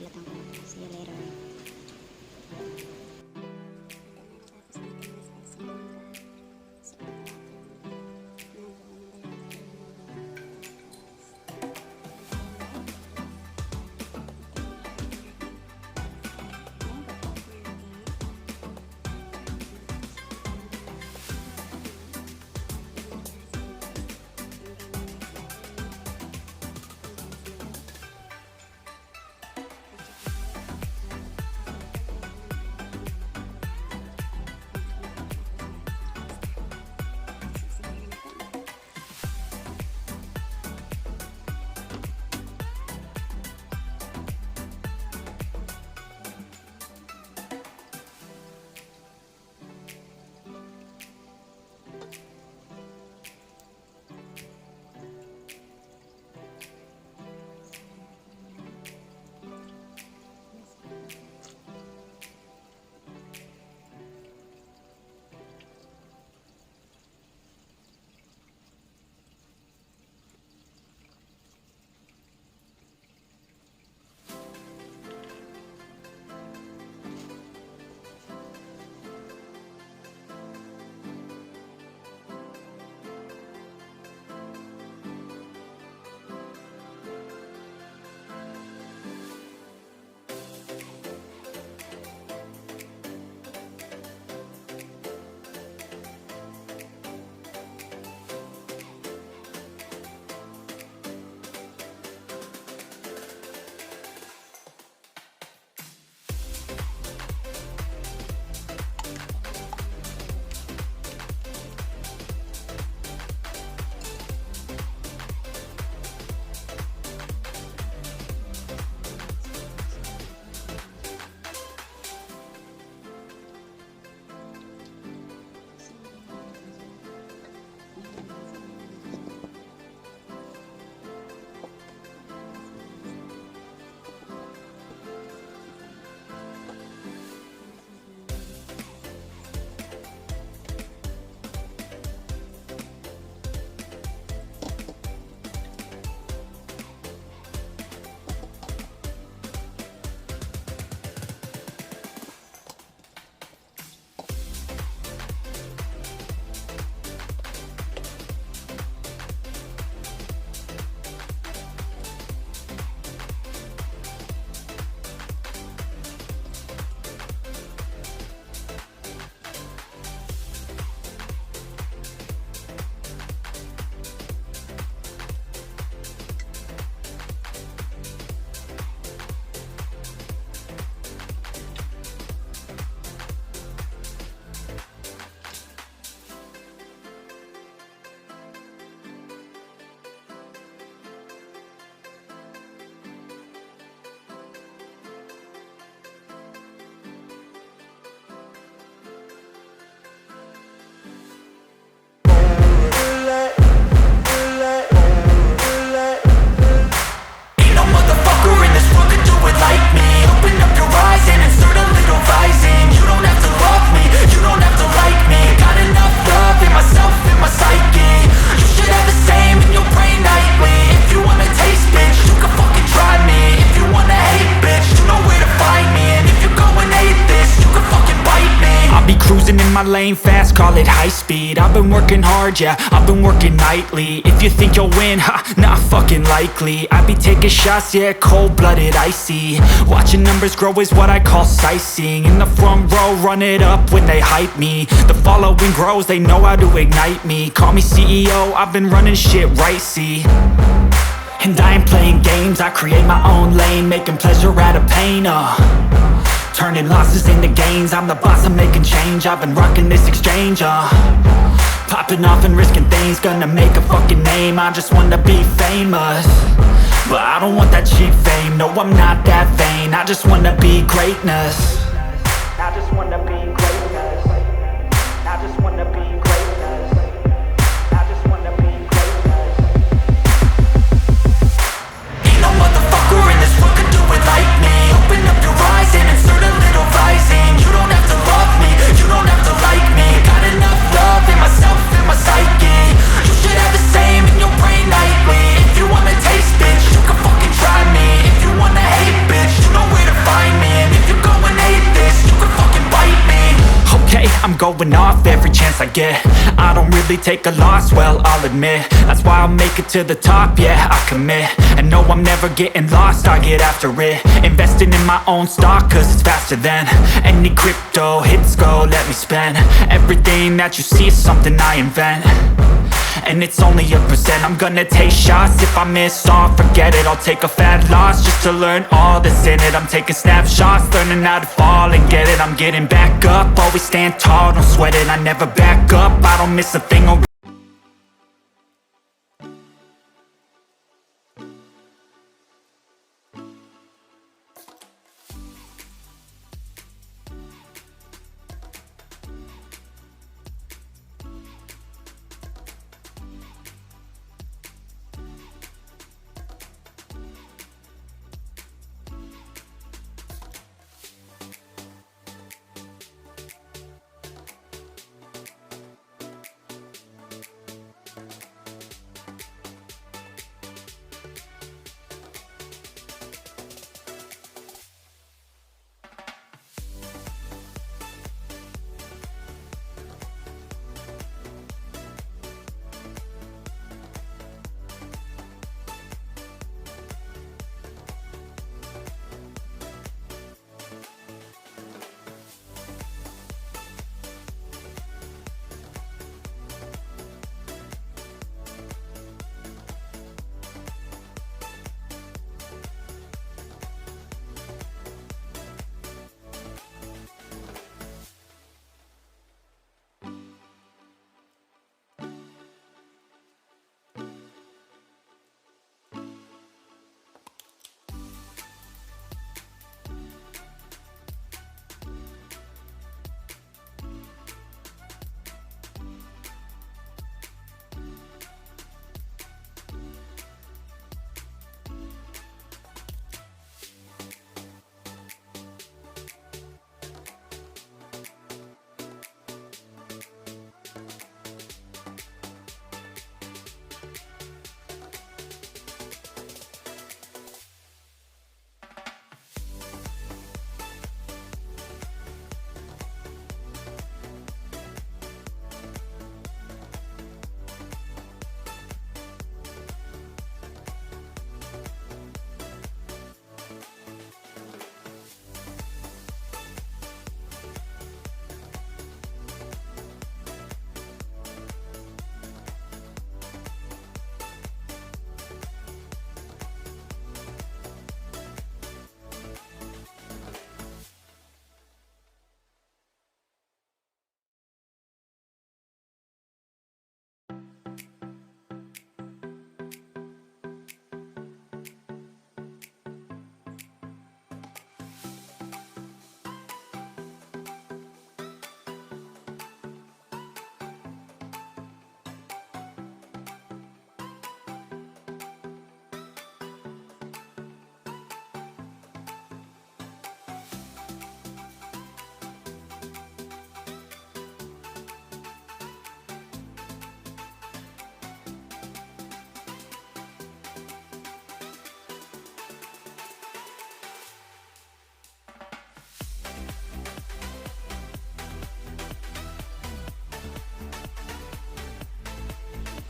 babalatan ko na. See you later. my lane fast, call it high speed. I've been working hard, yeah, I've been working nightly. If you think you'll win, ha, not fucking likely. I be taking shots, yeah, cold-blooded, icy. Watching numbers grow is what I call sightseeing. In the front row, run it up when they hype me. The following grows, they know how to ignite me. Call me CEO, I've been running shit right, see. And I ain't playing games, I create my own lane, making pleasure out of pain, turning losses into gains. I'm the boss, I'm making change. I've been rocking this exchange, popping off and risking things. Gonna make a fucking name, I just wanna be famous. But I don't want that cheap fame, no, I'm not that vain. I just wanna be greatness. I just wanna be greatness. I just wanna be greatness. I just wanna be greatness. Ain't no motherfucker in this world could do it like me. Open up your eyes and insert a little rising. You don't have to love me, you don't have to like me. Got enough love in myself, in my psyche. You should have the same in your brain nightly. If you wanna taste, bitch, you can fucking try me. If you wanna hate, bitch, you know where I'm going off every chance I get. I don't really take a loss, well, I'll admit. That's why I'll make it to the top, yeah, I commit. And no, I'm never getting lost, I get after it. Investing in my own stock, cause it's faster than any crypto hits go, let me spend. Everything that you see is something I invent, and it's only a percent. I'm gonna take shots, if I miss all, forget it. I'll take a fat loss just to learn all that's in it. I'm taking snapshots, learning how to fall and get it. I'm getting back up, always stand tall, don't sweat it. I never back up, I don't miss a thing.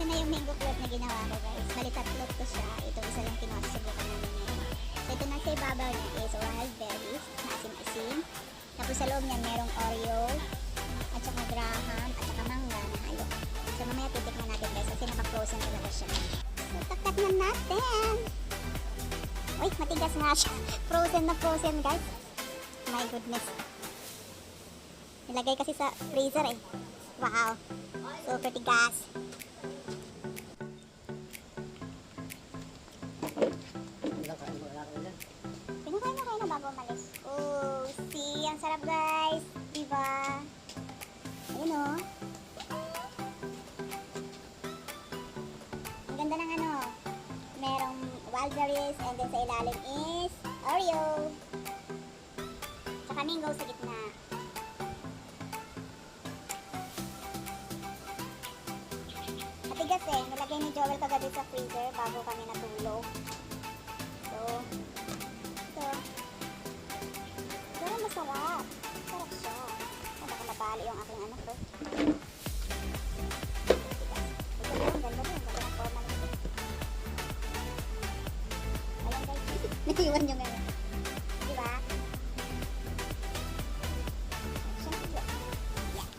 na yung mango float na ginawa ko, guys. Malitatlot ko siya. Ito isa lang kinasubukan namin ngayon. So, ito na sa ibabaw niya is wild berries na asim-asim. Tapos sa loob niya merong Oreo at saka graham at saka mangga na halo. So mamaya titikman natin, guys, kasi naka-frozen talaga siya. So taktak na natin. Uy, matigas nga siya. Frozen na frozen, guys. My goodness. Nilagay kasi sa freezer eh. Wow. Super tigas. Pinakain na kayo na bago umalis. Oh, see? Ang sarap, guys. Diba? Ayun o. Ang ganda ng ano. Merong wild berries and then sa ilalim is Oreo. Tsaka mango sa gitna. Matigas eh. Nalagay ni Joel kagabi sa freezer bago kami natulog. So, ito. Pero masarap. Sarap siya. Baka natalo yung aking anak ko. Ito yung ganda din. Ganda ng forma nito. Ayan guys. Naiwan yung ano. Diba? Siyempre. Yeah.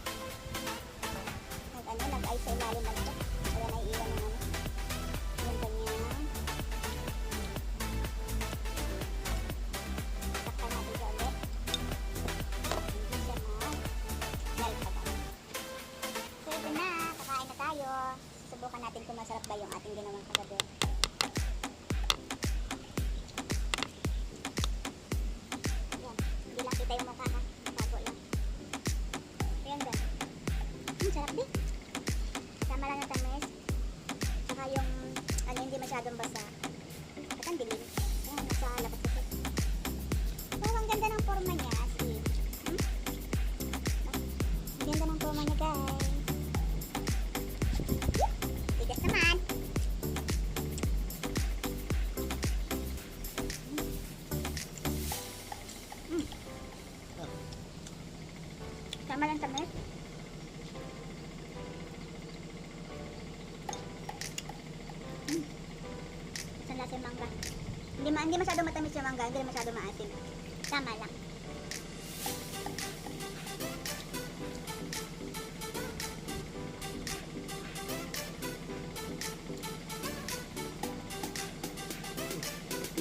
Nag-ice sa ilalim na ito. Kaya naiiwan yung ano. Yung kanyang. Takpan natin siya ulit. Hindi siya melt agad. So ito na. Kakain na tayo. Subukan natin kung masarap ba yung ating ginawang kagabi. Hindi lang kita yung mukha ha. Bago lang. Ayan ba? Sarap din. Sama lang yung tamis. Saka yung ano hindi masyadong basa. At ang dilim. Ayan, nasa labas ito. Wow, ang ganda ng forma niya. See? Ang ganda ng forma niya guys. Tigas naman. Sama lang tamis. Saan lasa yung mangga? Hindi masyadong matamis yung mangga, hindi masyadong maasim. Tama lang.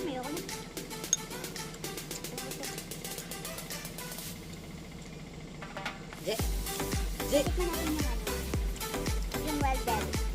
Ayoko na. Tikman natin yung ano. Yung wild berry.